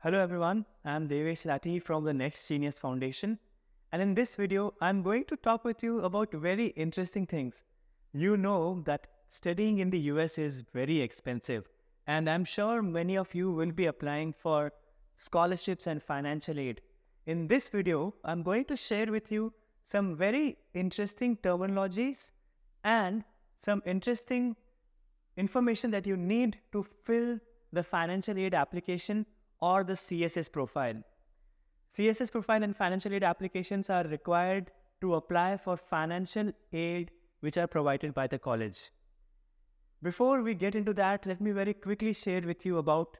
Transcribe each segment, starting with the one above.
Hello everyone, I'm Devesh Rathi from the Next Genius Foundation, and in this video I'm going to talk with you about very interesting things. You know that studying in the US is very expensive, and I'm sure many of you will be applying for scholarships and financial aid. In this video, I'm going to share with you some very interesting terminologies and some interesting information that you need to fill the financial aid application or the CSS profile. CSS profile and financial aid applications are required to apply for financial aid which are provided by the college. Before we get into that, let me very quickly share with you about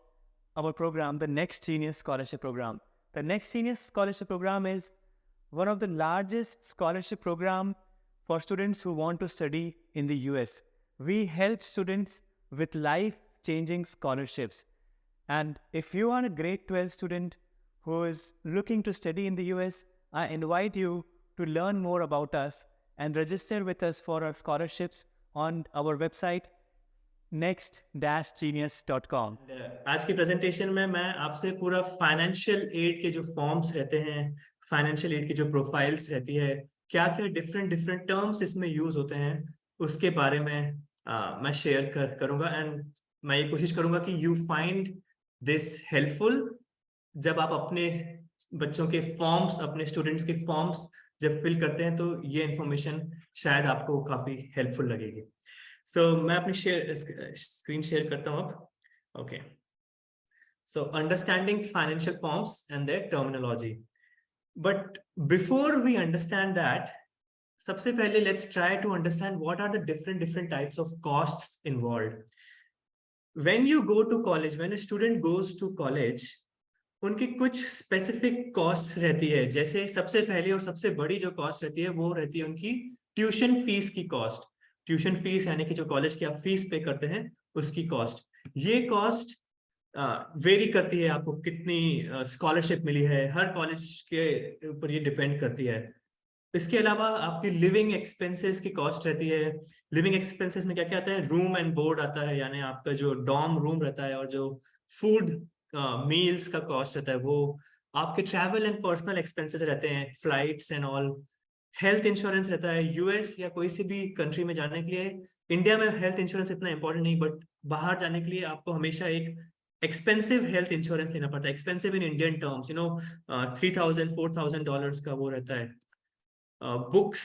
our program, the Next Genius Scholarship Program. The Next Genius Scholarship Program is one of the largest scholarship program for students who want to study in the US. We help students with life-changing scholarships. And if you are a grade 12 student who is looking to study in the US, I invite you to learn more about us and register with us for our scholarships on our website next-genius.com. आज की presentation में मैं आपसे पूरा financial aid के जो forms रहते हैं, फाइनेंशियल एड की जो प्रोफाइल्स रहती है, क्या क्या डिफरेंट टर्म्स इसमें यूज होते हैं, उसके बारे में मैं शेयर करूंगा एंड मैं ये कोशिश करूंगा कि यू फाइंड दिस हेल्पफुल जब आप अपने बच्चों के फॉर्म्स, अपने स्टूडेंट्स के फॉर्म्स जब फिल करते हैं तो ये इंफॉर्मेशन शायद आपको काफी हेल्पफुल लगेगी. सो मैं अपनी स्क्रीन शेयर करता हूँ अब. Okay, so understanding financial forms and their terminology. But before we understand that, सबसे पहले let's try to understand what are the different types of costs involved. When you go to college, when a student goes to college, उनकी कुछ specific costs रहती है. जैसे सबसे पहले और सबसे बड़ी जो कॉस्ट रहती है वो रहती है उनकी ट्यूशन फीस की कॉस्ट. ट्यूशन फीस यानी कि जो कॉलेज की आप फीस पे करते हैं उसकी कॉस्ट. ये कॉस्ट वेरी करती है, आपको कितनी स्कॉलरशिप मिली है, हर कॉलेज के ऊपर ये डिपेंड करती है. इसके अलावा आपकी लिविंग एक्सपेंसेस की कॉस्ट रहती है. लिविंग एक्सपेंसेस में क्या क्या आता है? रूम एंड बोर्ड आता है, यानी आपका जो डॉर्म रूम रहता है, और जो फूड मील्स का कॉस्ट रहता है वो. आपके ट्रैवल एंड पर्सनल एक्सपेंसेस रहते हैं, flights and all. Health insurance रहता है. यूएस या कोई सी भी कंट्री में जाने के लिए, इंडिया में हेल्थ इंश्योरेंस इतना इंपॉर्टेंट नहीं, बट बाहर जाने के लिए आपको हमेशा एक एक्सपेंसिव हेल्थ इंश्योरेंस लेना पड़ता है. Expensive in Indian terms, you know, $3,000-4,000 का वो रहता है. बुक्स,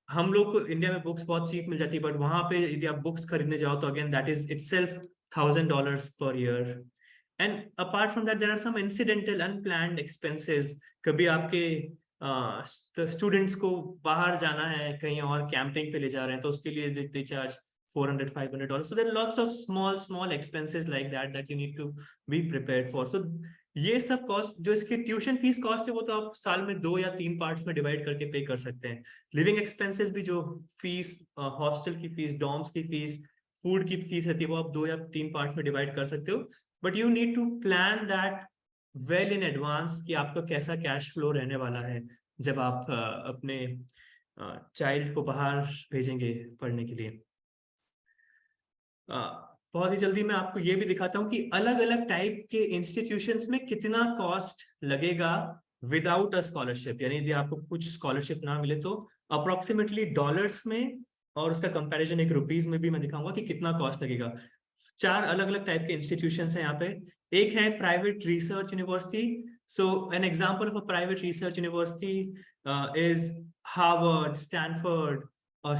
हम लोग को इंडिया में बुक्स बहुत चीप मिल जाती है, बट वहां पे यदि आप बुक्स खरीदने जाओ तो अगेन दैट इज इटसेल्फ $1,000 पर year. And apart from that there are some incidental unplanned expenses. कभी आपके स्टूडेंट्स को बाहर जाना है, कहीं और कैंपिंग पे ले जा रहे हैं, तो उसके लिए they charge $400-500. So there are lots of small expenses like that you need to be prepared for. So ये सब कॉस्ट, जो इसकी ट्यूशन फीस कॉस्ट है, वो तो आप साल में 2 या 3 पार्ट्स में डिवाइड करके पे कर सकते हैं. लिविंग एक्सपेंसेस भी, जो फीस, हॉस्टल की फीस, डॉर्म्स की फीस, फूड की फीस रहती है, वो आप 2 या 3 पार्ट्स में डिवाइड कर सकते हो. But you need to plan that well in advance कि आपका कैसा कैश फ्लो रहने वाला है जब आप अपने चाइल्ड को बाहर भेजेंगे पढ़ने के लिए. बहुत ही जल्दी मैं आपको ये भी दिखाता हूँ कि अलग अलग टाइप के इंस्टीट्यूशंस में कितना कॉस्ट लगेगा विदाउट अ स्कॉलरशिप. यानी यदि आपको कुछ स्कॉलरशिप ना मिले तो अप्रोक्सीमेटली डॉलर्स में, और उसका कंपैरिजन एक रुपीज में भी मैं दिखाऊंगा कि कितना कॉस्ट लगेगा. 4 अलग अलग टाइप के इंस्टीट्यूशंस हैं यहाँ पे. एक है private research university. So an example of a private research university is Harvard, Stanford,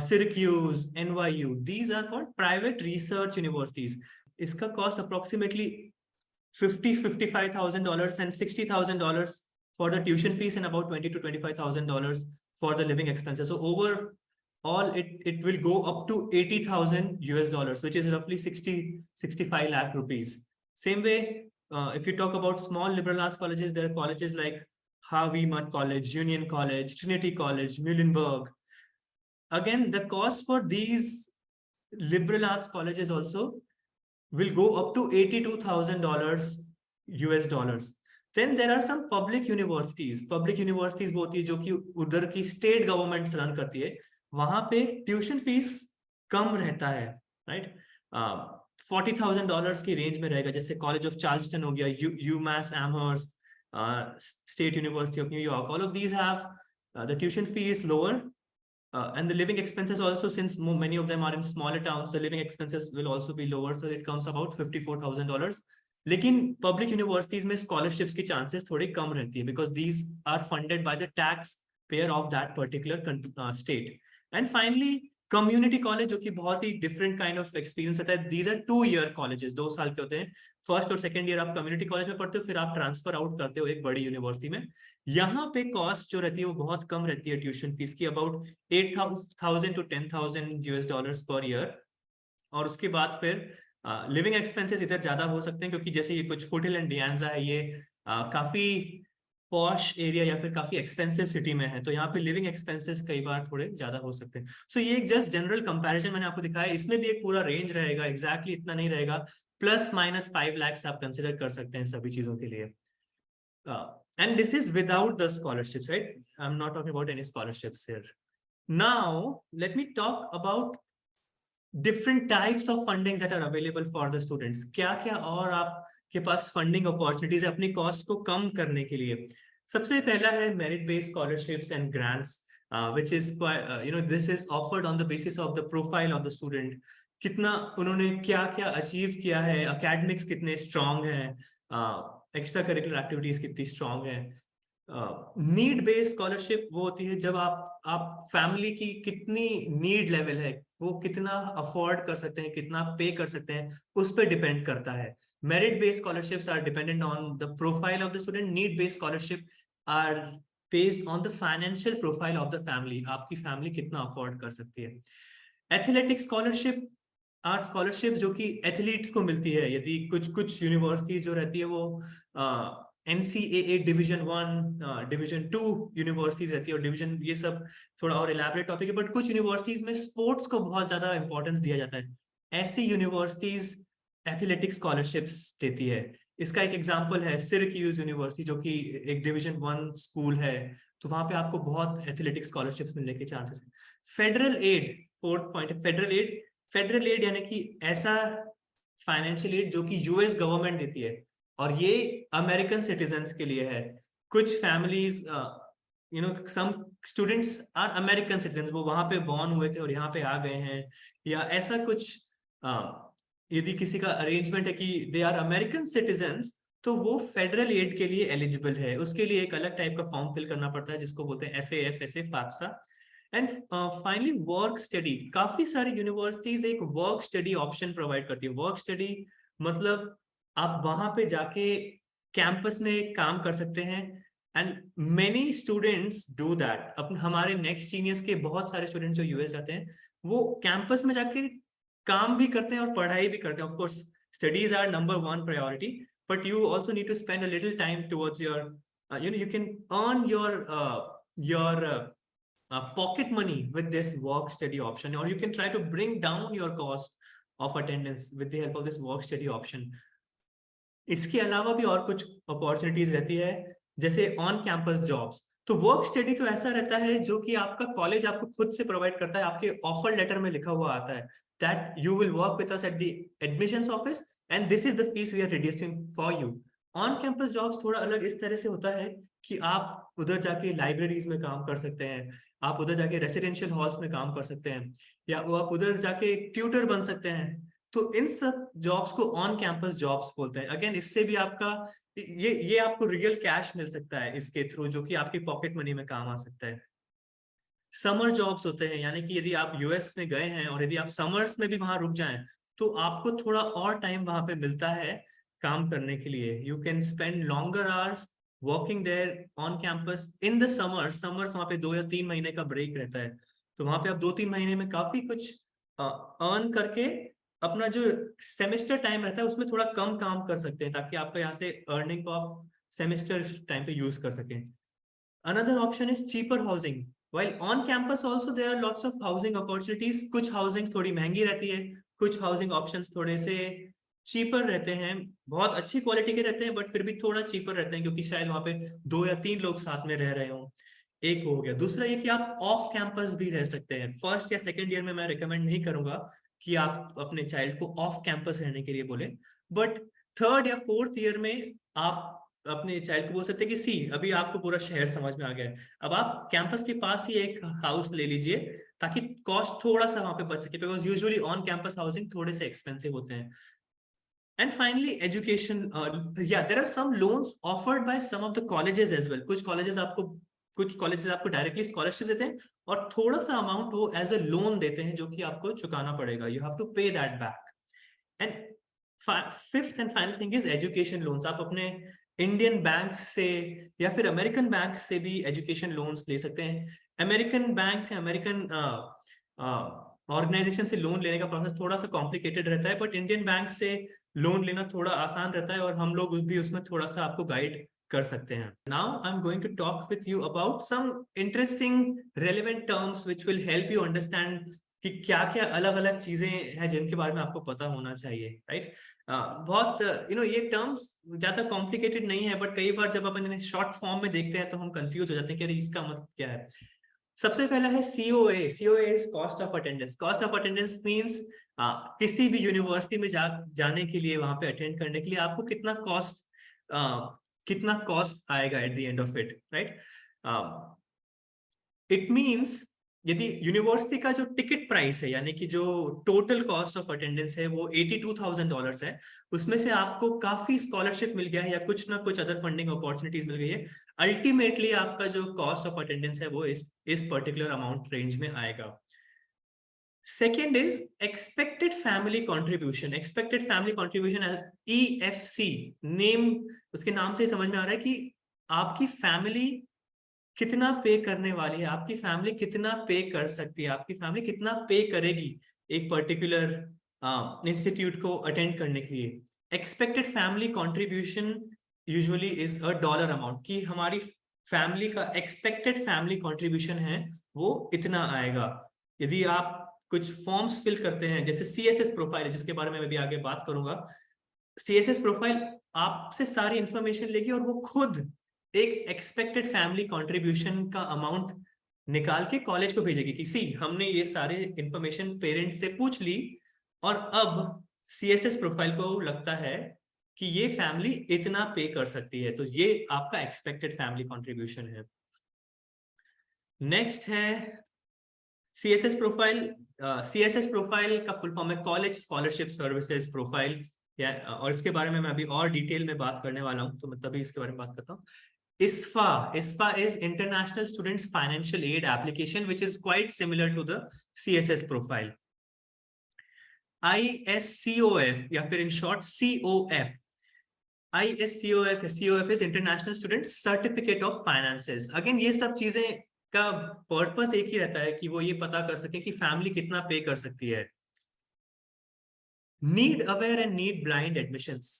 Syracuse, NYU. These are called private research universities. इसका cost approximately $55,000 and $60,000 for the tuition fees, and about $20,000 to $25,000 for the living expenses. So overall, it will go up to $80,000, which is roughly 65 lakh rupees. Same way, if you talk about small liberal arts colleges, there are colleges like Harvey Mudd College, Union College, Trinity College, Muhlenberg. Again, the cost for these liberal arts colleges also will go up to $82,000 US. Then there are some public universities. Public universities वो होती है जो कि उधर की state governments run करती है. वहां पे ट्यूशन फीस कम रहता है, राइट? $40,000 की रेंज में रहेगा, जैसे कॉलेज ऑफ चार्ल्सटन हो गया, UMass Amherst, state university of New York, all of these have the tuition fee is lower, and the living expenses also, since many of them are in smaller towns, the living expenses will also be lower, so it comes about $54,000. लेकिन public universities में scholarships की chances थोड़ी कम रहती है, because these are funded by the tax payer of that particular state. And finally community college, जो कि बहुत ही डिफरेंट काइंड ऑफ एक्सपीरियंस रहता है. दीज आर 2 year कॉलेजेस, 2 साल के होते हैं. फर्स्ट और सेकंड ईयर आप कम्युनिटी कॉलेज में पढ़ते हो, फिर आप ट्रांसफर आउट करते हो एक बड़ी यूनिवर्सिटी में. यहाँ पे कॉस्ट जो रहती है वो बहुत कम रहती है ट्यूशन फीस की, about 8,000 to 10,000 US dollars per year. और उसके बाद फिर लिविंग एक्सपेंसेस इधर ज्यादा हो सकते हैं, क्योंकि जैसे ये कुछ फुट हिल एंड डियांजा है, ये काफी पॉश एरिया या फिर काफी एक्सपेंसिव सिटी में है, तो यहाँ पे लिविंग एक्सपेंसेस कई बार थोड़े ज्यादा हो सकते हैं. सो ये एक जस्ट जनरल कंपैरिजन मैंने आपको दिखाया. इसमें भी एक पूरा रेंज रहेगा, एग्जैक्टली इतना नहीं रहेगा. ±5 lakhs आप कंसिडर कर सकते हैं सभी चीजों के लिए. And this is without the scholarships, right? I'm not talking about any scholarships here. Now, let me talk about different types of fundings that are available for the students. क्या-क्या और आपके पास funding opportunities है अपनी cost को कम करने के लिए. सबसे पहला है merit based scholarships and grants, which is this is offered on the basis of the profile of the student. कितना उन्होंने क्या-क्या achieve किया है, academics कितने strong हैं, एक्स्ट्रा करिकुलर एक्टिविटीज कितनी स्ट्रांग है. नीड बेस्ड स्कॉलरशिप वो होती है जब आप फैमिली की कितनी नीड लेवल है, वो कितना अफोर्ड कर सकते हैं, कितना पे कर सकते हैं, उस पर डिपेंड करता है. Merit based scholarships are dependent on the profile of the student. Need based scholarship are based on the financial profile of the family, आपकी फैमिली कितना अफोर्ड कर सकती है. एथलेटिक स्कॉलरशिप आर स्कॉलरशिप जो कि एथलीट्स को मिलती है. यदि कुछ यूनिवर्सिटीज जो रहती है वो NCAA डिवीजन 1, डिवीजन 2 यूनिवर्सिटीज रहती है, और डिवीजन ये सब थोड़ा और इलैबोरेट टॉपिक है. बट कुछ यूनिवर्सिटीज में स्पोर्ट्स को बहुत ज्यादा इंपॉर्टेंस दिया जाता है. ऐसी यूनिवर्सिटीज एथलेटिक स्कॉलरशिप्स देती है. इसका एक एग्जाम्पल है सिरक्यूज यूनिवर्सिटी, जो कि एक डिवीजन 1 स्कूल है, तो वहां पे आपको बहुत एथलेटिक स्कॉलरशिप्स मिलने के चांसेस है. फेडरल एड, फोर्थ पॉइंट है फेडरल एड. फेडरल एड यानी कि ऐसा फाइनेंशियल एड जो कि यूएस गवर्नमेंट देती है, और ये अमेरिकन सिटीजन्स के लिए है. कुछ families some students are American citizens, वो वहां पे बॉर्न हुए थे और यहाँ पे आ गए हैं, या ऐसा कुछ यदि किसी का अरेंजमेंट है कि दे आर अमेरिकन सिटीजन्स, तो वो फेडरल एड के लिए एलिजिबल है. उसके लिए एक अलग टाइप का फॉर्म फिल करना पड़ता है, जिसको बोलते हैं FAFSA, FAFSA. And finally work study. काफी सारी यूनिवर्सिटीज एक वर्क स्टडी ऑप्शन प्रोवाइड करती है. वर्क स्टडी मतलब आप वहां पे जाके कैंपस में काम कर सकते हैं, and many students do that. हमारे नेक्स्ट सीनियर्स के बहुत सारे स्टूडेंट्स जो यूएस जाते हैं, वो कैंपस में जाके काम भी करते हैं और पढ़ाई भी करते हैं. Of course studies are number 1 priority, but you also need to spend a little time towards your you can earn your pocket money with this work study option, or you can try to bring down your cost of attendance with the help of this work study option. इसके अलावा भी और कुछ opportunities रहती है, जैसे on campus jobs. तो work study तो ऐसा रहता है जो कि आपका कॉलेज आपको खुद से प्रोवाइड करता है. आपके ऑफर लेटर में लिखा हुआ आता है that you will work with us at the admissions office and this is the fees we are reducing for you. On campus jobs थोड़ा अलग इस तरह से होता है कि आप उधर जाके लाइब्रेरीज में काम कर सकते हैं, आप उधर जाके रेसिडेंशियल हॉल्स में काम कर सकते हैं, या वो आप उधर जाके ट्यूटर बन सकते हैं. तो इन सब जॉब्स को ऑन कैंपस जॉब्स बोलते हैं. अगेन इससे भी आपका ये आपको रियल कैश मिल सकता है इसके थ्रू, जो कि आपकी पॉकेट मनी में काम आ सकता है. समर जॉब्स होते हैं, यानी कि यदि आप यूएस में गए हैं और यदि आप समर्स में भी वहां रुक जाएं, तो आपको थोड़ा और टाइम वहां पे मिलता है काम करने के लिए. You can spend longer hours working there on campus in the summers. वहां पे 2 या 3 महीने का ब्रेक रहता है, तो वहां पे आप 2-3 महीने में काफी कुछ अर्न करके अपना जो सेमेस्टर टाइम रहता है उसमें थोड़ा कम काम कर सकते हैं, ताकि आपका यहाँ से अर्निंग को आप सेमेस्टर टाइम पे यूज कर सकें. Another option is cheaper housing. While on campus also there are lots of housing opportunities. कुछ housing थोड़ी महंगी रहती है, कुछ housing options थोड़े से cheaper रहते हैं, बहुत अच्छी क्वालिटी के रहते हैं, बट फिर भी थोड़ा cheaper रहते हैं, क्योंकि शायद वहाँ पे 2 या 3 लोग साथ में रह रहे हों. एक हो गया. दूसरा ये कि आप ऑफ कैंपस भी रह सकते हैं. फर्स्ट या सेकेंड ईयर में मैं रिकमेंड नहीं करूंगा कि आप अपने चाइल्ड को ऑफ कैंपस रहने के लिए बोले, बट थर्ड या फोर्थ ईयर में आप अपने चाइल्ड को बोल सकते हैं कि सी अभी आपको पूरा शहर समझ में आ गया है, अब आप कैंपस के पास ही एक हाउस ले लीजिए ताकि कॉस्ट थोड़ा सा वहां पे बच सके, because usually on campus housing थोड़े से एक्सपेंसिव होते हैं. And finally, education. Yeah, there are some loans offered by some of the colleges as well. कुछ कॉलेजेस आपको डायरेक्टली स्कॉलरशिप देते हैं और थोड़ा सा अमाउंट वो एज अ लोन देते हैं जो कि आपको चुकाना पड़ेगा. यू हैव टू पे that back. And fifth and final thing is education loans. आप अपने इंडियन बैंक से या फिर अमेरिकन बैंक से भी एजुकेशन लोन्स ले सकते हैं. अमेरिकन बैंक से अमेरिकन ऑर्गेनाइजेशन से लोन लेने का प्रोसेस थोड़ा सा कॉम्प्लिकेटेड रहता है, बट इंडियन बैंक से लोन लेना थोड़ा आसान रहता है और हम लोग भी उसमें थोड़ा सा आपको गाइड कर सकते हैं. Now I am going to talk with you about some interesting relevant terms which will help you understand कि क्या क्या अलग अलग चीजें हैं जिनके बारे में आपको पता होना चाहिए. राइट. बहुत ये टर्म्स ज्यादा कॉम्प्लिकेटेड नहीं है, बट कई बार जब अपन इन्हें शॉर्ट फॉर्म में देखते हैं तो हम कंफ्यूज हो जाते हैं कि अरे इसका मतलब क्या है. सबसे पहला है COA. COA is cost of attendance. Cost of attendance means किसी भी यूनिवर्सिटी में जाने के लिए, वहां पे अटेंड करने के लिए आपको कितना कॉस्ट आएगा at the end of it. Right. It means यदि यूनिवर्सिटी का जो टिकट प्राइस है, यानी कि जो टोटल कॉस्ट ऑफ अटेंडेंस है वो $82,000 है, उसमें से आपको काफी स्कॉलरशिप मिल गया है या कुछ ना कुछ अदर फंडिंग अपॉर्चुनिटीज मिल गई है, अल्टीमेटली आपका जो कॉस्ट ऑफ अटेंडेंस है वो इस पर्टिकुलर अमाउंट रेंज में आएगा. Second is expected family contribution. Expected family contribution EFC. Name, उसके नाम से समझ में आ रहा है कि आपकी फैमिली कितना पे करने वाली है, आपकी फैमिली कितना पे कर सकती है, आपकी फैमिली कितना पे करेगी एक पर्टिकुलर इंस्टीट्यूट को अटेंड करने के लिए. Expected family contribution usually is a dollar amount, कि हमारी फैमिली का एक्सपेक्टेड फैमिली कंट्रीब्यूशन है वो इतना आएगा. यदि आप कुछ फॉर्म्स फिल करते हैं, जैसे CSS प्रोफाइल है जिसके बारे में मैं भी आगे बात करूंगा, CSS प्रोफाइल आपसे सारी इंफॉर्मेशन लेगी और वो खुद एक एक्सपेक्टेड फैमिली कंट्रीब्यूशन का अमाउंट निकाल के कॉलेज को भेजेगी कि सी हमने ये सारे इंफॉर्मेशन पेरेंट से पूछ ली और अब CSS प्रोफाइल को लगता है कि ये फैमिली इतना पे कर सकती है, तो ये आपका एक्सपेक्टेड फैमिली कंट्रीब्यूशन है. नेक्स्ट है CSS प्रोफाइल. CSS प्रोफाइल का फुल फॉर्म है कॉलेज स्कॉलरशिप सर्विसेज प्रोफाइल, और इसके बारे में मैं अभी और डिटेल में बात करने वाला हूं, तो मैं तभी इसके बारे में बात करता हूँ. ISFA is International Students Financial Aid Application, which is quite similar to the CSS profile. ISCOF या फिर in short COF. COF is International Student Certificate of Finances. Again ये सब चीजें का पर्पस एक ही रहता है कि वो ये पता कर सके कि फैमिली कितना पे कर सकती है. Need aware and need blind admissions.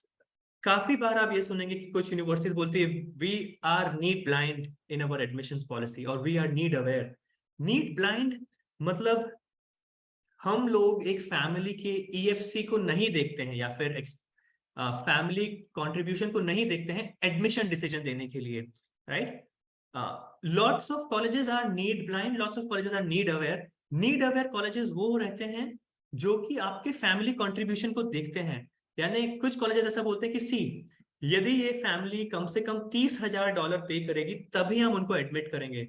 काफी बार आप ये सुनेंगे कि कुछ यूनिवर्सिटीज बोलती है we are need blind in our admissions policy और we are need aware. Need blind मतलब हम लोग एक फैमिली के EFC को नहीं देखते हैं या फिर फैमिली कंट्रीब्यूशन को नहीं देखते हैं एडमिशन डिसीजन देने के लिए. Right. Lots of colleges are need blind, lots of colleges are need aware. Need aware colleges वो रहते हैं जो कि आपके फैमिली कंट्रीब्यूशन को देखते हैं. यानी कुछ कॉलेजेस ऐसा बोलते हैं कि सी यदि ये फैमिली कम से कम $30,000 पे करेगी तभी हम उनको एडमिट करेंगे.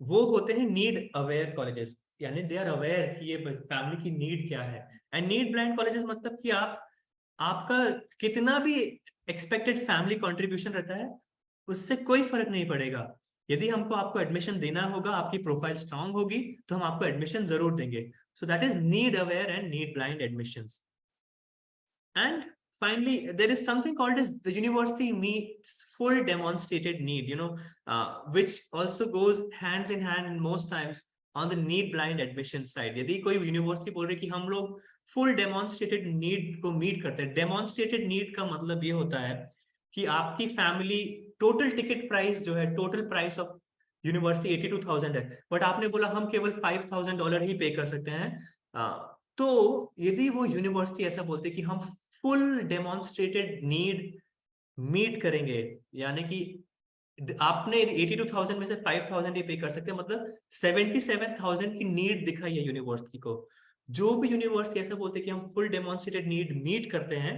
वो होते हैं नीड अवेयर कॉलेजेस, यानी दे आर अवेयर कि ये फैमिली की नीड क्या है. एंड नीड ब्लाइंड कॉलेजेस मतलब कि आपका कितना भी एक्सपेक्टेड फैमिली कंट्रीब्यूशन रहता है उससे कोई फर्क नहीं पड़ेगा. यदि हमको आपको एडमिशन देना होगा, आपकी प्रोफाइल स्ट्रांग होगी तो हम आपको एडमिशन जरूर देंगे. So that is need aware and need blind admissions. And finally, there is something called as the university meets full demonstrated need, which also goes hands in hand most times on the need blind admission side. यदि कोई university बोल रही है कि हम लोग full demonstrated need को meet करते हैं. demonstrated need का मतलब ये होता है कि आपकी फैमिली टोटल टिकट प्राइस जो है, टोटल प्राइस ऑफ यूनिवर्सिटी 82,000 है, बट आपने बोला हम केवल $5,000 ही पे कर सकते हैं. तो यदि वो यूनिवर्सिटी ऐसा बोलते कि हम फुल डेमोन्स्ट्रेटेड नीड मीट करेंगे, यानी कि आपने 82,000 में से 5,000 ही पे कर सकते हैं, मतलब 77,000 की नीड दिखाई है यूनिवर्सिटी को, जो भी यूनिवर्सिटी ऐसा बोलते हैं कि हम फुल डेमोन्स्ट्रेटेड नीड मीट करते हैं,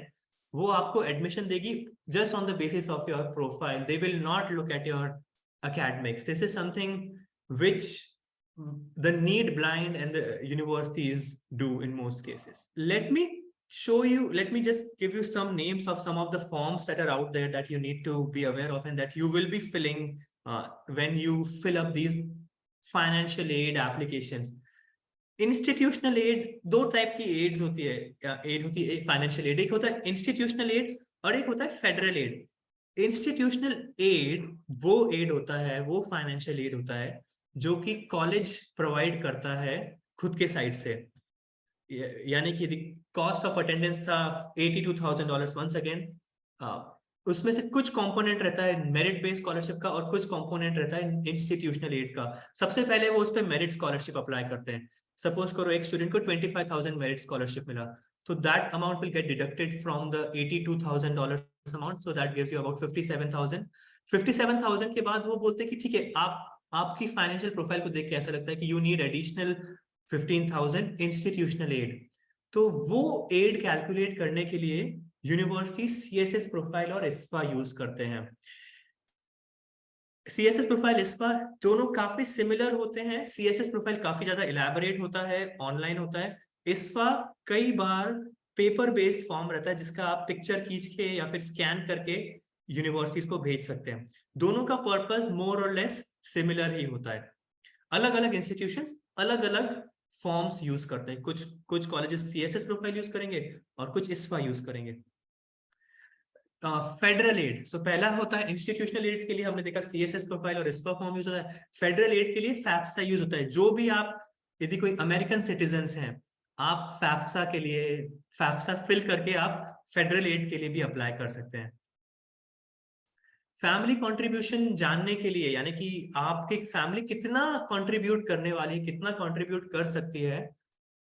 वो आपको एडमिशन देगी just on the basis of your profile. They will not look at your academics. This is something which the need blind and the universities do in most cases. Let me just give you some names of some of the forms that are out there that you need to be aware of and that you will be filling when you fill up these financial aid applications. Institutional aid, दो type की aids होती है, add होती है financial aid. एक होता है institutional add और एक होता है फेडरल एड. इंस्टीट्यूशनल एड वो एड होता है, वो फाइनेंशियल एड होता है जो कि कॉलेज प्रोवाइड करता है खुद के साइड से. यानी कि कॉस्ट ऑफ अटेंडेंस था $82,000 वंस अगेन. उसमें से कुछ कंपोनेंट रहता है मेरिट बेस्ड स्कॉलरशिप का और कुछ कंपोनेंट रहता है इंस्टीट्यूशनल एड का. सबसे पहले वो उस पर मेरिट स्कॉलरशिप अप्लाई करते हैं. सपोज करो एक स्टूडेंट को 25,000 मेरिट स्कॉलरशिप मिला, तो that amount will get deducted from the $82,000 amount, so that gives you about 57,000. 57,000 के बाद वो बोलते हैं कि ठीक है, आपकी फाइनेंशियल प्रोफाइल को देख के ऐसा लगता है कि you need additional 15,000 institutional aid. तो वो एड कैलकुलेट करने के लिए यूनिवर्सिटी सीएसएस प्रोफाइल और इस्पा यूज करते हैं. सीएसएस प्रोफाइल इस्पा दोनों काफी सिमिलर होते हैं. सीएसएस प्रोफाइल काफी ज्यादा इलैबोरेट होता है, ऑनलाइन होता है. इस्पा कई बार पेपर बेस्ड फॉर्म रहता है जिसका आप पिक्चर खींच के या फिर स्कैन करके यूनिवर्सिटीज को भेज सकते हैं. दोनों का पर्पस मोर और लेस सिमिलर ही होता है. अलग अलग इंस्टीट्यूशंस अलग अलग फॉर्म्स यूज करते हैं. कुछ कॉलेजेस सीएसएस प्रोफाइल यूज करेंगे और कुछ इस्पा यूज करेंगे. फेडरल एड, सो पहला होता है इंस्टीट्यूशनल एड्स के लिए हमने देखा सीएसएस प्रोफाइल और इस्पा फॉर्म यूज होता है. फेडरल एड के लिए फैफ्सा यूज होता है. जो भी आप यदि कोई अमेरिकन सिटीजन्स हैं, आप फैफ्सा के लिए फैफ्सा फिल करके आप फेडरल एड के लिए भी अप्लाई कर सकते हैं. फैमिली कंट्रीब्यूशन जानने के लिए, यानी कि आपकी फैमिली कितना कंट्रीब्यूट करने वाली है, कितना कंट्रीब्यूट कर सकती है,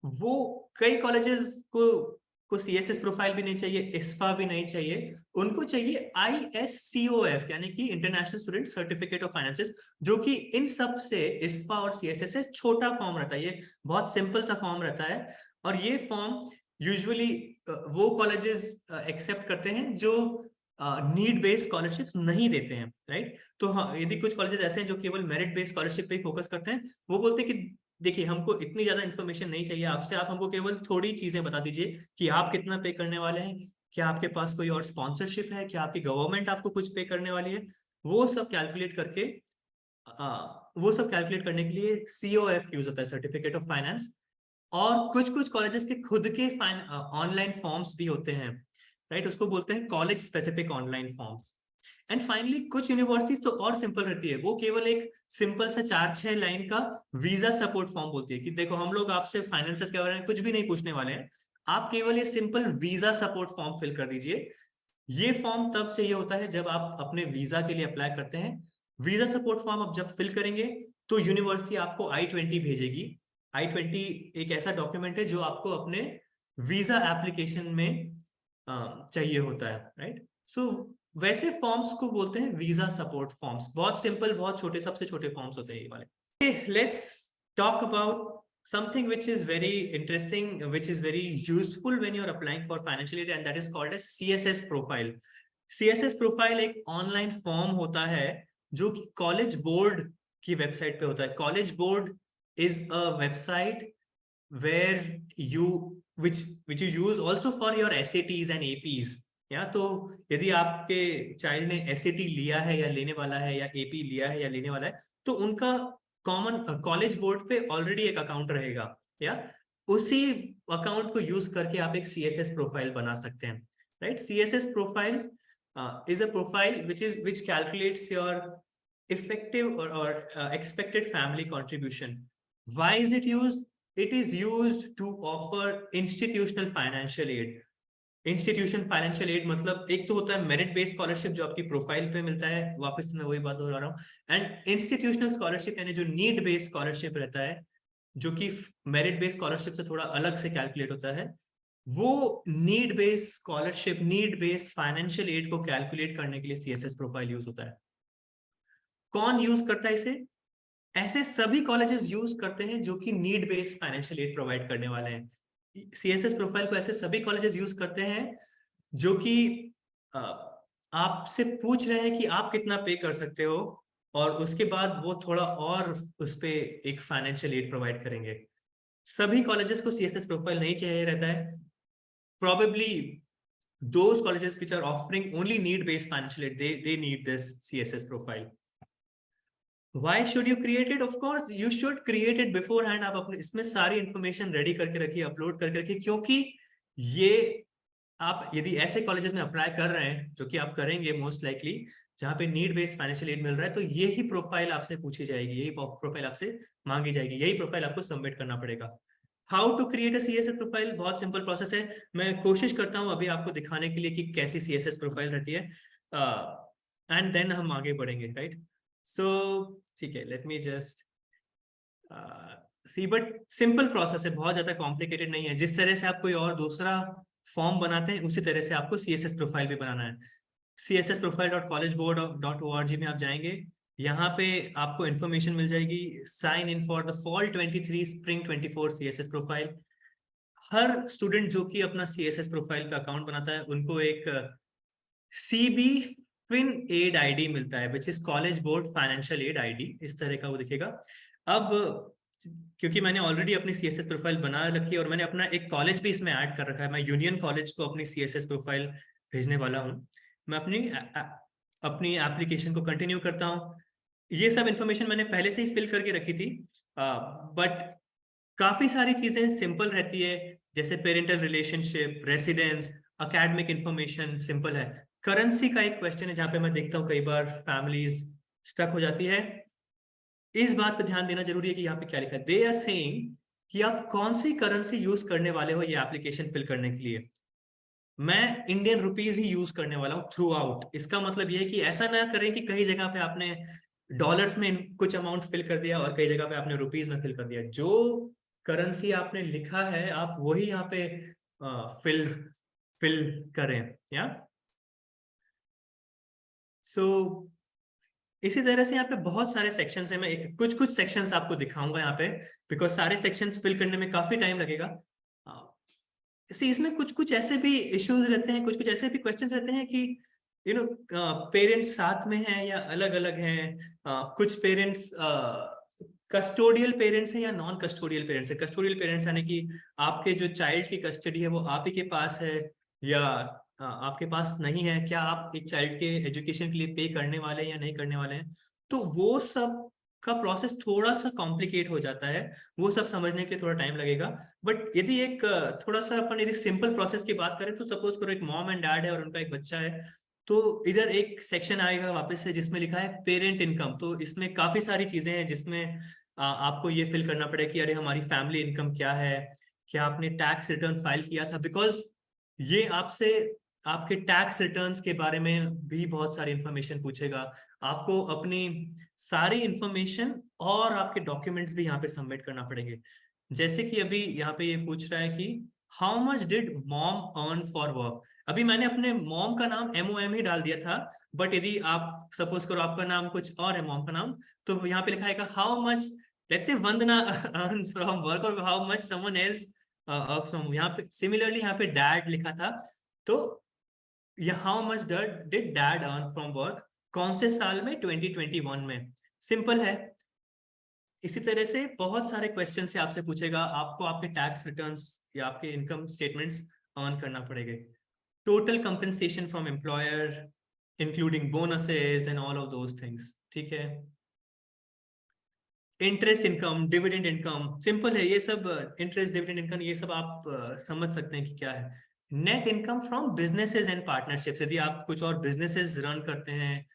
वो कई कॉलेजेस को सीएसएस प्रोफाइल भी नहीं चाहिए, इस्फा भी नहीं चाहिए. उनको चाहिए ISCOF यानी कि international student certificate of finances, जो कि इन सब से इस्फा और सीएसएस से छोटा फॉर्म रहता है. ये बहुत सिंपल सा फॉर्म रहता है और ये फॉर्म यूजुअली वो कॉलेजेस एक्सेप्ट करते हैं जो नीड बेस्ड स्कॉलरशिप्स नहीं देते हैं, राइट. तो हाँ, यदि कुछ कॉलेजेस ऐसे हैं जो केवल मेरिट बेस्ड स्कॉलरशिप पे फोकस करते हैं, वो बोलते हैं कि देखिए, हमको इतनी ज्यादा इन्फॉर्मेशन नहीं चाहिए आपसे, आप हमको केवल थोड़ी चीजें बता दीजिए कि आप कितना पे करने वाले हैं, क्या आपके पास कोई और स्पॉन्सरशिप है, क्या आपकी गवर्नमेंट आपको कुछ पे करने वाली है. वो सब कैलकुलेट करने के लिए COF यूज होता है, सर्टिफिकेट ऑफ फाइनेंस. और कुछ कॉलेजेस के खुद के ऑनलाइन फॉर्म्स भी होते हैं, राइट. उसको बोलते हैं college specific online forms. And finally कुछ यूनिवर्सिटीज तो और सिंपल रहती है, वो केवल एक सिंपल सा 4-6 लाइन का वीजा सपोर्ट फॉर्म बोलती है कि देखो, हम लोग आपसे फाइनेंसेस के बारे में कुछ भी नहीं पूछने वाले हैं, आप केवल ये simple visa support form fill कर दीजिए. ये फॉर्म तब चाहिए होता है जब आप अपने वीजा के लिए अप्लाई करते हैं. वीजा सपोर्ट फॉर्म आप जब फिल करेंगे तो यूनिवर्सिटी आपको I-20 भेजेगी. I-20 एक ऐसा डॉक्यूमेंट है जो आपको अपने वीजा एप्लीकेशन में चाहिए होता है, राइट. सो वैसे फॉर्म्स को बोलते हैं वीजा सपोर्ट फॉर्म्स. बहुत सिंपल, बहुत छोटे, सबसे छोटे फॉर्म्स होते हैं ये वाले. Let's talk about something which is very interesting, which is very useful when you're applying for financial aid, and that is called as CSS profile. CSS profile एक ऑनलाइन फॉर्म होता है जो कि कॉलेज बोर्ड की website पे होता है. College board is a website where which you use also for your SATs and APs. या तो यदि आपके चाइल्ड ने SAT लिया है या लेने वाला है, या AP लिया है या लेने वाला है, तो उनका कॉमन कॉलेज बोर्ड पे ऑलरेडी एक अकाउंट रहेगा, या उसी अकाउंट को यूज करके आप एक CSS प्रोफाइल बना सकते हैं, right. CSS profile is a profile which calculates your effective or expected family contribution. Why is it used? It is used to offer institutional financial aid. Institution financial aid मतलब एक तो होता है merit based scholarship जो आपकी profile पे मिलता है, वापस मैं वही बात दोहरा रहा हूँ. एंड इंस्टीट्यूशनल स्कॉलरशिप यानी जो नीड बेस्ड स्कॉलरशिप रहता है, जो कि मेरिट बेस्ड स्कॉलरशिप से थोड़ा अलग से कैलकुलेट होता है, वो need based scholarship, need based financial aid को कैलकुलेट करने के लिए CSS प्रोफाइल यूज होता है. कौन यूज करता है इसे? ऐसे सभी कॉलेजेस यूज करते हैं जो कि need based financial aid provide करने वाले हैं. CSS प्रोफाइल को ऐसे सभी कॉलेजेस यूज करते हैं जो कि अ, आपसे पूछ रहे हैं कि आप कितना पे कर सकते हो, और उसके बाद वो थोड़ा और उस पे एक फाइनेंशियल एड प्रोवाइड करेंगे। सभी कॉलेजेस को CSS प्रोफाइल नहीं चाहिए रहता है। Probably those colleges which are offering only need based financial aid, they need this CSS profile. Why should you create it? Of course you should create it beforehand. आप अपने इसमें सारी information ready करके रखिए, अपलोड करके रखिए, क्योंकि ये आप यदि ऐसे कॉलेजेस में अप्लाई कर रहे हैं जो कि आप करेंगे मोस्ट लाइकली, जहाँ पे नीड बेस्ड फाइनेंशियल एड मिल रहा है, तो यही प्रोफाइल आपसे पूछी जाएगी, यही प्रोफाइल आपसे मांगी जाएगी, यही प्रोफाइल आपको सबमिट करना पड़ेगा। How to create a CSS profile, बहुत सिंपल प्रोसेस है। मैं कोशिश करता हूँ अभी आपको दिखाने के लिए कि कैसी CSS प्रोफाइल रहती है, एंड देन हम आगे बढ़ेंगे, राइट? सो ठीक है, let me just see, but simple process है, बहुत ज्यादा कॉम्प्लिकेटेड नहीं है। जिस तरह से आप कोई और दूसरा फॉर्म बनाते हैं, उसी तरह से आपको CSS प्रोफाइल भी बनाना है। cssprofile.collegeboard.org में आप जाएंगे, यहाँ पे आपको इन्फॉर्मेशन मिल जाएगी, sign in for the fall 23 spring 24 CSS profile. हर स्टूडेंट जो कि अपना CSS प्रोफाइल का अकाउंट बनाता है, उनको एक CB Fin Aid ID मिलता है, which is college board financial aid ID, इस तरह का वो दिखेगा। अब क्योंकि मैंने ऑलरेडी अपनी CSS प्रोफाइल बना रखी है और मैंने अपना एक कॉलेज भी इसमें ऐड कर रखा है, मैं यूनियन कॉलेज को अपनी CSS प्रोफाइल भेजने वाला हूँ। मैं अपनी एप्लीकेशन को कंटिन्यू करता हूँ। ये सब इंफॉर्मेशन मैंने पहले से ही फिल करके रखी थी, बट काफी सारी चीजें सिंपल रहती है, जैसे parental relationship, residence, academic information simple है। करेंसी का एक क्वेश्चन है जहां पे मैं देखता हूँ कई बार फैमिलीज स्टक हो जाती है। इस बात पे ध्यान देना जरूरी है कि यहाँ पे क्या लिखा है। दे आर सेइंग कि आप कौन सी करेंसी यूज करने वाले हो ये एप्लीकेशन फिल करने के लिए। मैं इंडियन रुपीज ही यूज करने वाला हूँ थ्रू आउट। इसका मतलब यह है कि ऐसा ना करें कि कई जगह पे आपने डॉलर्स में कुछ अमाउंट फिल कर दिया और कई जगह पे आपने रुपीज में फिल कर दिया। जो करेंसी आपने लिखा है आप वही यहाँ पे फिल फिल करें, या सो इसी तरह से यहाँ पे बहुत सारे सेक्शंस हैं। मैं कुछ कुछ सेक्शंस आपको दिखाऊंगा यहाँ पे, बिकॉज सारे सेक्शंस फिल करने में काफी टाइम लगेगा। इसी इसमें कुछ कुछ ऐसे भी इश्यूज रहते हैं, कुछ कुछ ऐसे भी क्वेश्चंस रहते हैं कि पेरेंट्स साथ में हैं या अलग अलग हैं। कुछ पेरेंट्स कस्टोडियल पेरेंट्स हैं या नॉन कस्टोडियल पेरेंट्स हैं। कस्टोडियल पेरेंट्स यानी कि आपके जो चाइल्ड की कस्टडी है वो आप ही के पास है या आपके पास नहीं है, क्या आप एक चाइल्ड के एजुकेशन के लिए पे करने वाले हैं या नहीं करने वाले हैं। तो वो सब का प्रोसेस थोड़ा सा कॉम्प्लिकेट हो जाता है, वो सब समझने के लिए थोड़ा टाइम लगेगा। बट यदि एक थोड़ा सा अपन यदि सिंपल प्रोसेस की बात करें, तो सपोज करो एक मॉम एंड डैड है और उनका एक बच्चा है, तो इधर एक सेक्शन आएगा वापस से जिसमें लिखा है पेरेंट इनकम। तो इसमें काफी सारी चीजें हैं जिसमें आपको ये फिल करना पड़ेगा कि अरे हमारी फैमिली इनकम क्या है, क्या आपने टैक्स रिटर्न फाइल किया था, बिकॉज ये आपसे आपके टैक्स रिटर्न्स के बारे में भी बहुत सारी इंफॉर्मेशन पूछेगा। आपको अपनी सारी इंफॉर्मेशन और आपके डॉक्यूमेंट्स भी यहाँ पे सबमिट करना पड़ेंगे। जैसे कि अभी यहाँ पे ये पूछ रहा है कि how much did mom earn for work. अभी मैंने अपने मॉम का नाम MOM ही डाल दिया था, बट यदि आप सपोज करो आपका नाम कुछ और है मॉम का नाम, तो यहाँ पे लिखा है how much let's say Vandana earns from work, और how much someone else earns from. यहाँ पे सिमिलरली यहाँ पे डैड लिखा था, तो how much did dad earn from work, कौन से साल में, 2021 में। सिंपल है। इसी तरह से बहुत सारे क्वेश्चन से आपसे पूछेगा, आपको आपके टैक्स रिटर्न्स या आपके इनकम स्टेटमेंट्स अर्न करना पड़ेंगे। Total compensation from employer including bonuses and all of those things, ठीक है। Interest income, dividend income, simple है ये सब। इंटरेस्ट, डिविडेंड इनकम, ये सब आप समझ सकते हैं कि क्या है। Net income from businesses and partnerships, यदि आप कुछ और बिजनेसेस रन करते हैं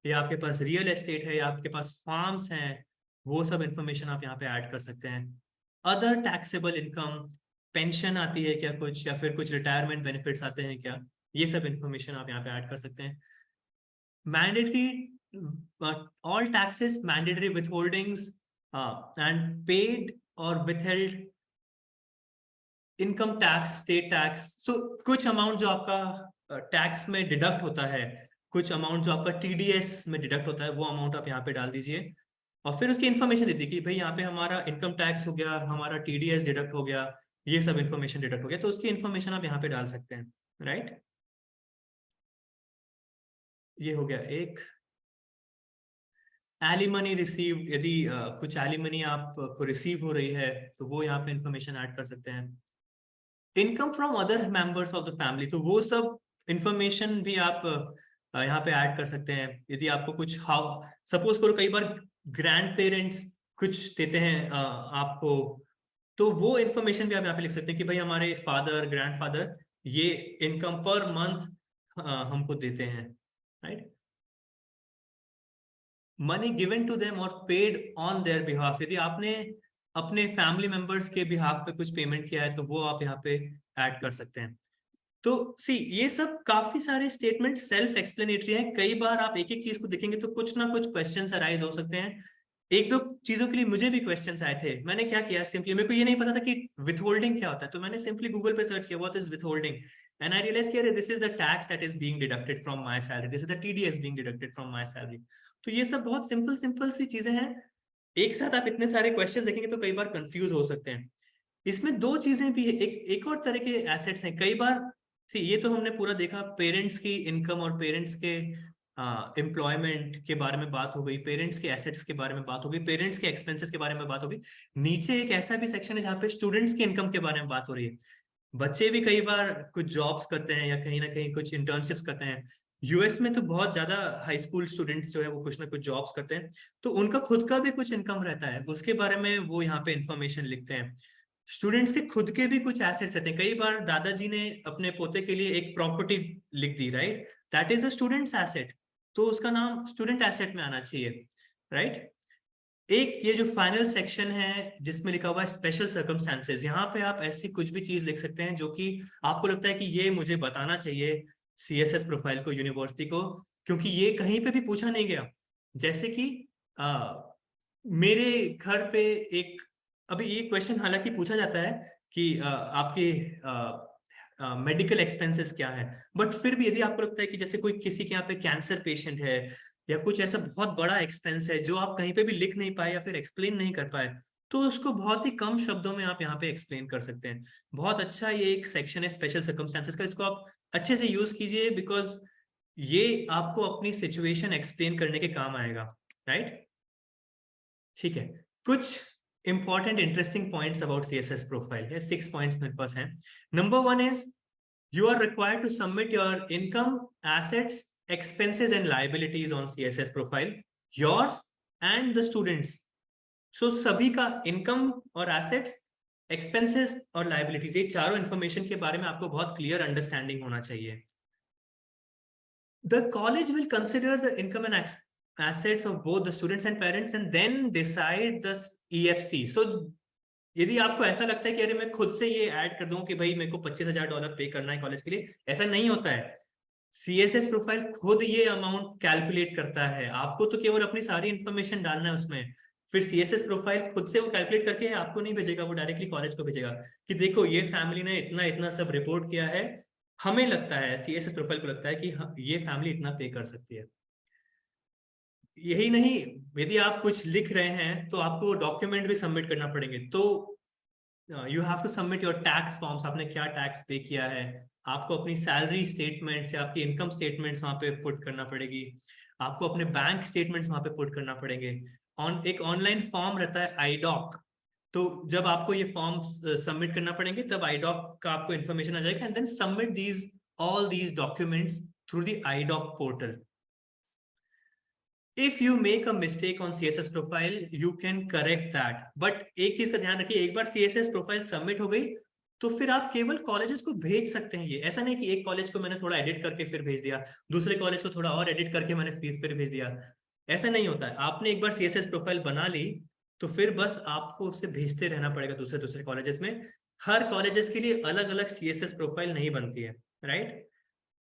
या आपके पास रियल एस्टेट है या आपके पास फार्म्स हैं, वो सब इंफॉर्मेशन आप यहाँ पे ऐड कर सकते हैं। अदर टैक्सेबल इनकम, पेंशन आती है क्या कुछ, या फिर कुछ रिटायरमेंट बेनिफिट्स आते हैं क्या, ये सब इंफॉर्मेशन आप यहाँ पे ऐड कर सकते हैं। Mandatory all taxes, mandatory withholdings and paid और withheld income tax, state tax. So कुछ अमाउंट जो आपका टैक्स में डिडक्ट होता है, कुछ अमाउंट जो आपका TDS में डिडक्ट होता है, वो अमाउंट आप यहाँ पे डाल दीजिए और फिर उसकी इन्फॉर्मेशन दे दी कि भाई यहाँ पे हमारा इनकम टैक्स हो गया, हमारा TDS डिडक्ट हो गया, ये सब इन्फॉर्मेशन डिडक्ट हो गया, तो उसकी इन्फॉर्मेशन आप यहाँ पे डाल सकते हैं, राइट। ये हो गया एक। एलिमनी रिसीव्ड, यदि कुछ एलिमनी आपको रिसीव हो रही है तो वो यहाँ पे इन्फॉर्मेशन ऐड कर सकते हैं। Income from other members of the family, तो वो सब इंफॉर्मेशन भी आप यहाँ पे ऐड कर सकते हैं। यदि आपको कुछ, हाउ सपोज करो कई बार ग्रैंड पेरेंट्स कुछ देते हैं आपको, तो वो इन्फॉर्मेशन भी आप यहाँ पे लिख सकते हैं कि भाई हमारे फादर, ग्रैंडफादर ये इनकम पर मंथ हमको देते हैं, right. Money given to them और पेड ऑन देयर बिहाफ, यदि आपने अपने फैमिली मेंबर्स के बिहाफ पे कुछ पेमेंट किया है तो वो आप यहाँ पे ऐड कर सकते हैं। तो सी, ये सब काफी सारे स्टेटमेंट सेल्फ एक्सप्लेनेटरी हैं। कई बार आप एक एक चीज को देखेंगे तो कुछ ना कुछ क्वेश्चंस अराइज हो सकते हैं। एक दो चीजों के लिए मुझे भी क्वेश्चंस आए थे। मैंने क्या किया, सिंपली मेरे को ये नहीं पता था कि विथहोल्डिंग क्या होता है, तो मैंने सिंपली गूगल पे सर्च किया what is withholding, and I realise कि this is the tax that is being deducted from my salary, this is the TDS being deducted from my salary. तो ये सब बहुत सिंपल सिंपल सी चीजें हैं। एक साथ आप इतने सारे क्वेश्चन देखेंगे तो कई बार कंफ्यूज हो सकते हैं। इसमें दो चीजें भी है, एक और तरह के एसेट्स हैं। कई बार सी, ये तो हमने पूरा देखा, पेरेंट्स की इनकम और पेरेंट्स के एम्प्लॉयमेंट के बारे में बात हो गई, पेरेंट्स के एसेट्स के बारे में बात हो गई, पेरेंट्स के एक्सपेंसेस के बारे में बात हो गई। नीचे एक ऐसा भी सेक्शन है जहाँ पे स्टूडेंट्स की इनकम के बारे में बात हो रही है। बच्चे भी कई बार कुछ जॉब्स करते हैं या कहीं ना कहीं कुछ इंटर्नशिप्स करते हैं। यूएस में तो बहुत ज्यादा हाई स्कूल स्टूडेंट्स जो है वो कुछ ना कुछ जॉब्स करते हैं, तो उनका खुद का भी कुछ इनकम रहता है, उसके बारे में वो यहाँ पे इंफॉर्मेशन लिखते हैं। स्टूडेंट्स के खुद के भी कुछ एसेट्स रहते हैं। कई बार दादाजी ने अपने पोते के लिए एक प्रॉपर्टी लिख दी, right, that is a students asset, तो उसका नाम स्टूडेंट एसेट में आना चाहिए, राइट। एक ये जो फाइनल सेक्शन है जिसमें लिखा हुआ है स्पेशल सर्कमस्टांसेस, यहाँ पे आप ऐसी कुछ भी चीज लिख सकते हैं जो कि आपको लगता है कि ये मुझे बताना चाहिए सीएसएस प्रोफाइल को, यूनिवर्सिटी को, क्योंकि ये कहीं पे भी पूछा नहीं गया। जैसे कि मेरे घर पे एक, अभी ये क्वेश्चन हालांकि पूछा जाता है कि आपके मेडिकल एक्सपेंसेस क्या है, बट फिर भी यदि आपको लगता है कि जैसे कोई किसी के यहाँ पे कैंसर पेशेंट है या कुछ ऐसा बहुत बड़ा एक्सपेंस है जो आप कहीं पे भी लिख नहीं पाए या फिर एक्सप्लेन नहीं कर पाए, तो उसको बहुत ही कम शब्दों में आप यहाँ पे एक्सप्लेन कर सकते हैं। बहुत अच्छा ये एक सेक्शन है स्पेशल सर्कमस्टांसेस का, इसको आप अच्छे से यूज कीजिए, बिकॉज ये आपको अपनी सिचुएशन एक्सप्लेन करने के काम आएगा, राइट। ठीक है, कुछ important interesting points about CSS profile है, 6 पॉइंट्स मेरे पास हैं। Number 1 is you are required to submit your income, assets, expenses and liabilities on CSS profile, yours and the students. So सभी का इनकम और एसेट्स, एक्सपेंसेस और liabilities, ये चारों information के बारे में आपको बहुत क्लियर अंडरस्टैंडिंग होना चाहिए। The college will consider the income and assets of both the students and parents and then decide the EFC. So यदि आपको ऐसा लगता है कि अरे मैं खुद से ये ऐड कर दूं कि भाई मेरे को $25,000 पे करना है कॉलेज के लिए, ऐसा नहीं होता है। सीएसएस प्रोफाइल खुद ये अमाउंट कैलकुलेट करता है, आपको तो केवल अपनी सारी इंफॉर्मेशन डालना है उसमें, फिर सीएसएस प्रोफाइल खुद से वो कैलकुलेट करके आपको नहीं भेजेगा, वो डायरेक्टली कॉलेज को भेजेगा कि देखो ये फैमिली ने इतना इतना सब रिपोर्ट किया है, हमें लगता है, सीएसएस प्रोफाइल को लगता है कि ये फैमिली इतना पे कर सकती है। यही नहीं, यदि आप कुछ लिख रहे हैं तो आपको डॉक्यूमेंट भी सबमिट करना पड़ेंगे, तो you have to submit your tax forms, आपने क्या टैक्स पे किया है, आपको अपनी सैलरी स्टेटमेंट्स या आपकी इनकम स्टेटमेंट्स वहां पे पुट करना पड़ेगी, आपको अपने बैंक स्टेटमेंट्स वहां पे पुट करना पड़ेंगे। एक ऑनलाइन फॉर्म रहता है आईडॉक, तो जब आपको ये फॉर्म सबमिट करना पड़ेंगे तब आईडॉक का आपको इन्फॉर्मेशन आ जाएगा, and then submit these all these documents through the IDOC portal. If you make a mistake on CSS profile you can correct that, but एक चीज का ध्यान रखिए, एक बार सीएसएस प्रोफाइल सबमिट हो गई तो फिर आप केवल कॉलेजेस को भेज सकते हैं। ये ऐसा नहीं कि एक कॉलेज को मैंने थोड़ा एडिट करके फिर भेज दिया, दूसरे कॉलेज को थोड़ा और एडिट करके मैंने फिर भेज दिया, ऐसा नहीं होता है। आपने एक बार सीएसएस प्रोफाइल बना ली तो फिर बस आपको उसे भेजते रहना पड़ेगा दूसरे दूसरे कॉलेजेस में। हर कॉलेजेस के लिए अलग अलग सीएसएस प्रोफाइल नहीं बनती है, राइट।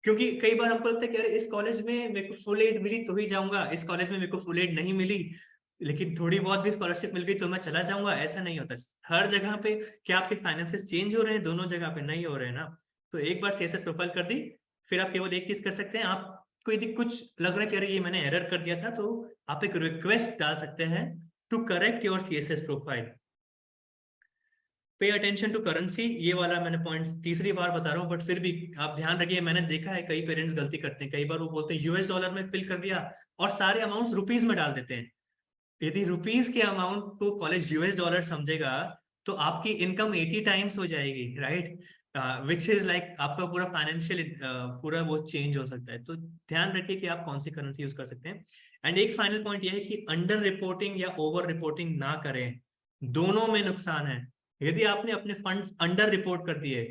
क्योंकि कई बार हमको लगता है कि अरे इस कॉलेज में मेरे को फुल एड मिली तो ही जाऊंगा, इस कॉलेज में मेरे को फुल एड नहीं मिली लेकिन थोड़ी बहुत भी स्कॉलरशिप मिल गई तो मैं चला जाऊंगा, ऐसा नहीं होता। हर जगह पे क्या आपके फाइनेंसेस चेंज हो रहे हैं? दोनों जगह पे नहीं हो रहे हैं ना। तो एक बार सीएसएस प्रोफाइल कर दी, फिर आप केवल एक चीज कर सकते हैं, आपको यदि कुछ लग रहा है कि अरे ये मैंने एरर कर दिया था, तो आप एक रिक्वेस्ट डाल सकते हैं to correct your CSS profile. Pay attention to currency, ये वाला मैंने पॉइंट तीसरी बार बता रहा हूँ, बट फिर भी आप ध्यान रखिए, मैंने देखा है कई पेरेंट्स गलती करते हैं, कई बार वो बोलते हैं यूएस डॉलर में फिल कर दिया और सारे अमाउंट्स रुपीज में डाल देते हैं। यदि रुपीज के अमाउंट को कॉलेज यूएस डॉलर समझेगा तो आपकी इनकम 80 टाइम्स हो जाएगी, राइट? विच इज लाइक आपका पूरा फाइनेंशियल पूरा वो चेंज हो सकता है। तो ध्यान रखिए कि आप कौन सी करेंसी यूज कर सकते हैं। एंड एक फाइनल पॉइंट यह है कि अंडर रिपोर्टिंग या ओवर रिपोर्टिंग ना करें, दोनों में नुकसान है। यदि आपने अपने फंड्स अंडर रिपोर्ट कर दिए,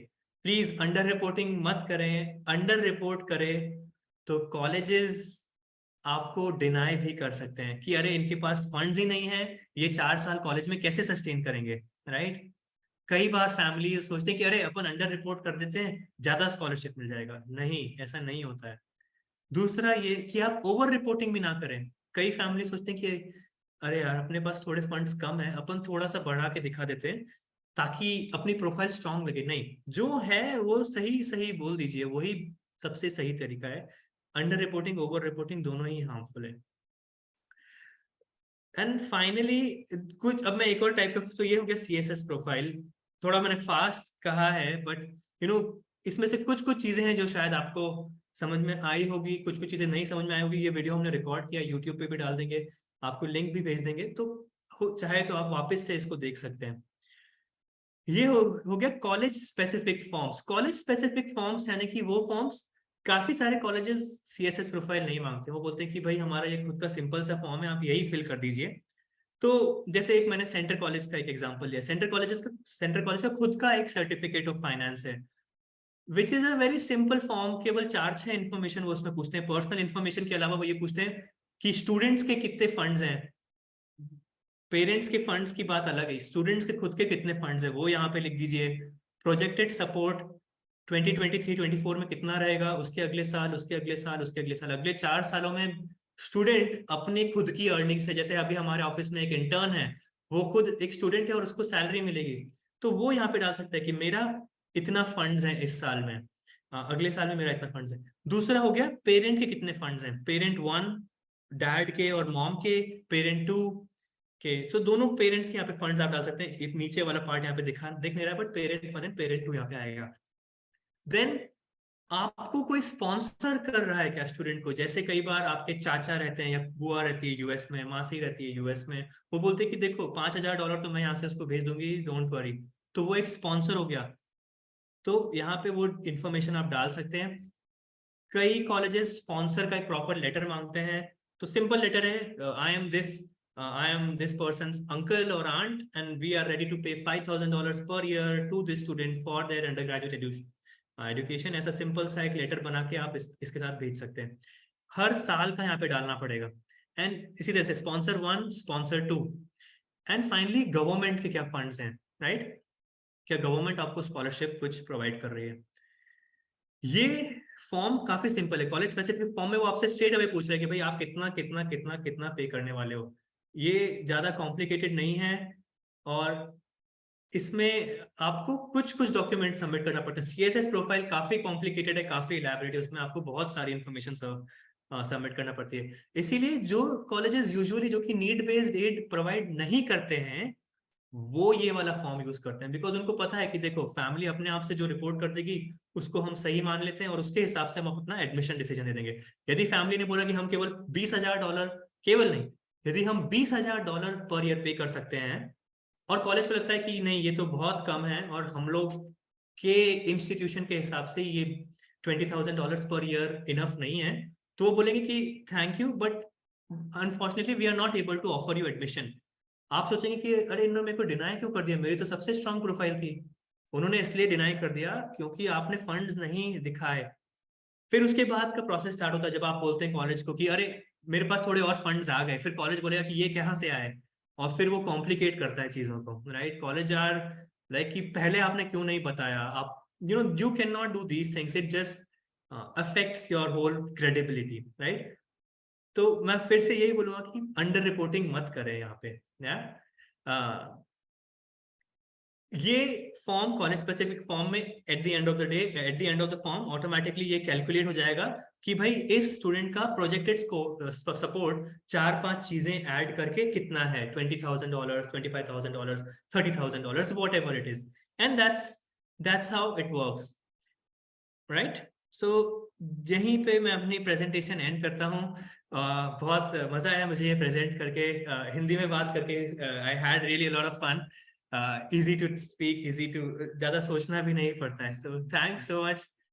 प्लीज अंडर रिपोर्टिंग मत करें। अंडर रिपोर्ट करें तो कॉलेजेस आपको डिनाई भी कर सकते हैं कि अरे इनके पास फंड्स ही नहीं है, ये 4 साल कॉलेज में कैसे सस्टेन करेंगे, राइट? कई बार फैमिली सोचते हैं कि अरे अपन अंडर रिपोर्ट कर देते हैं, ज्यादा स्कॉलरशिप मिल जाएगा। नहीं, ऐसा नहीं होता है। दूसरा ये कि आप ओवर रिपोर्टिंग भी ना करें। कई फैमिली सोचते हैं कि अरे यार अपने पास थोड़े फंड्स कम है, अपन थोड़ा सा बढ़ा के दिखा देते हैं ताकि अपनी प्रोफाइल स्ट्रांग लगे। नहीं, जो है वो सही सही बोल दीजिए, वही सबसे सही तरीका है। अंडर रिपोर्टिंग ओवर रिपोर्टिंग दोनों ही हार्मफुल है। एंड फाइनली कुछ, अब मैं एक और टाइप का, तो ये हो गया सीएसएस प्रोफाइल। थोड़ा मैंने फास्ट कहा है, बट इसमें से कुछ कुछ चीजें हैं जो शायद आपको समझ में आई होगी, कुछ कुछ चीजें नहीं समझ में आई होगी। ये वीडियो हमने रिकॉर्ड किया, यूट्यूब पे भी डाल देंगे, आपको लिंक भी भेज देंगे, तो चाहे तो आप वापस से इसको देख सकते हैं। ये हो गया college specific forms. College specific forms यानी कि वो फॉर्म्स, काफी सारे कॉलेजेस सीएसएस प्रोफाइल नहीं मांगते। वो बोलते हैं कि भाई हमारा ये खुद का सिंपल सा फॉर्म है, आप यही फिल कर दीजिए। तो जैसे एक मैंने सेंटर कॉलेज का एक एग्जांपल लिया। सेंटर कॉलेज का खुद का एक सर्टिफिकेट ऑफ फाइनेंस है, which is a very simple form. केवल 4-6 इन्फॉर्मेशन वो उसमें पूछते हैं। पर्सनल इन्फॉर्मेशन के अलावा वो ये पूछते हैं कि स्टूडेंट्स के कितने फंड्स हैं। पेरेंट्स के फंड्स की बात अलग है, स्टूडेंट्स के खुद के कितने फंड्स है वो यहाँ पे लिख दीजिए। प्रोजेक्टेड सपोर्ट 2023-24 में कितना रहेगा, उसके अगले साल, उसके अगले साल, उसके अगले साल, अगले 4 सालों में स्टूडेंट अपनी खुद की अर्निंग से, जैसे अभी हमारे ऑफिस में एक इंटर्न है, वो खुद एक स्टूडेंट है और उसको सैलरी मिलेगी, तो वो यहाँ पे डाल सकता है कि मेरा इतना फंड्स है इस साल में, अगले साल में मेरा इतना फंड्स है। दूसरा हो गया पेरेंट के कितने फंड्स हैं, पेरेंट 1 डैड के और मॉम के, पेरेंट 2 के। सो दोनों पेरेंट्स के यहाँ पे फंड्स आप डाल सकते हैं। एक नीचे वाला पार्ट यहाँ पे दिख नहीं रहा है, बट पेरेंट 1 एंड पेरेंट 2 यहाँ पे आएगा। देन आपको कोई स्पॉन्सर कर रहा है क्या स्टूडेंट को? जैसे कई बार आपके चाचा रहते हैं या बुआ रहती है यूएस में, मासी रहती है यूएस में, वो बोलते हैं कि देखो $5,000 तो मैं यहाँ से उसको भेज दूंगी, डोंट वरी। तो वो एक स्पॉन्सर हो गया। तो यहाँ पे वो इंफॉर्मेशन आप डाल सकते हैं। कई कॉलेजेस स्पॉन्सर का एक प्रॉपर लेटर मांगते हैं। तो सिंपल लेटर है, I am this person's uncle और aunt and we are ready to pay $5,000 per year to this student for their undergraduate education. ऐसा सिंपल सा एक लेटर बना के आप इसके साथ भेज सकते हैं। हर साल का यहाँ पे डालना पड़ेगा। एंड इसी तरह से sponsor 1, sponsor 2, and finally government के क्या फंड्स हैं, राइट? क्या गवर्नमेंट आपको स्कॉलरशिप कुछ प्रोवाइड कर रही है? ये फॉर्म काफी सिंपल है। कॉलेज स्पेसिफिक फॉर्म में वो आपसे स्ट्रेट अवे पूछ रहे हैं कि भाई आप कितना कितना कितना कितना पे करने वाले हो। ये ज्यादा कॉम्प्लिकेटेड नहीं है, और इसमें आपको कुछ कुछ डॉक्यूमेंट सबमिट करना पड़ता है। सीएसएस प्रोफाइल काफी कॉम्प्लिकेटेड है, काफी इलैबोरेट है, उसमें आपको बहुत सारी इंफॉर्मेशन सबमिट करना पड़ती है। इसीलिए जो कॉलेजेस यूजुअली जो कि नीड बेस्ड एड प्रोवाइड नहीं करते हैं, वो ये वाला फॉर्म यूज करते हैं, बिकॉज उनको पता है कि देखो फैमिली अपने आप से जो रिपोर्ट कर देगी उसको हम सही मान लेते हैं और उसके हिसाब से हम अपना एडमिशन डिसीजन दे देंगे। यदि फैमिली ने बोला कि हम केवल $20,000, केवल नहीं, यदि हम $20,000 पर ईयर पे कर सकते हैं, और कॉलेज को लगता है कि नहीं ये तो बहुत कम है और हम लोग के इंस्टीट्यूशन के हिसाब से ये $20,000 पर ईयर इनफ नहीं है, तो वो बोलेंगे कि thank you but unfortunately we are not able to offer you admission. आप सोचेंगे कि अरे इन्होंने मेरे को डिनाई क्यों कर दिया, मेरी तो सबसे स्ट्रांग प्रोफाइल थी। उन्होंने इसलिए डिनाई कर दिया क्योंकि आपने फंड्स नहीं दिखाए। फिर उसके बाद का प्रोसेस स्टार्ट होता है, जब आप बोलते हैं कॉलेज को कि अरे मेरे पास थोड़े और फंड्स आ गए, फिर कॉलेज बोलेगा कि ये कहाँ से आए, और फिर वो कॉम्प्लिकेट करता है चीजों को, राइट? कॉलेज आर लाइक कि पहले आपने क्यों नहीं बताया, आप you can not do these things, it just affects your whole credibility, right? तो मैं फिर से यही बोलूंगा कि अंडर रिपोर्टिंग मत करें यहाँ पे, या ये फॉर्म कॉलेज स्पेसिफिक फॉर्म में at the end of the day, at the end of the form automatically ये कैलकुलेट हो जाएगा कि भाई इस स्टूडेंट का प्रोजेक्टेड सपोर्ट 4-5 चीजें ऐड करके कितना है, $20,000, $25,000, $30,000, whatever it is, and that's how it works, right. So यहीं पे मैं अपनी प्रेजेंटेशन एंड करता हूँ। बहुत मजा आया मुझे ये प्रेजेंट करके, हिंदी में बात करके। I had really lot of fun, easy to speak, easy to, ज्यादा सोचना भी नहीं पड़ता है। तो थैंक्स सो मच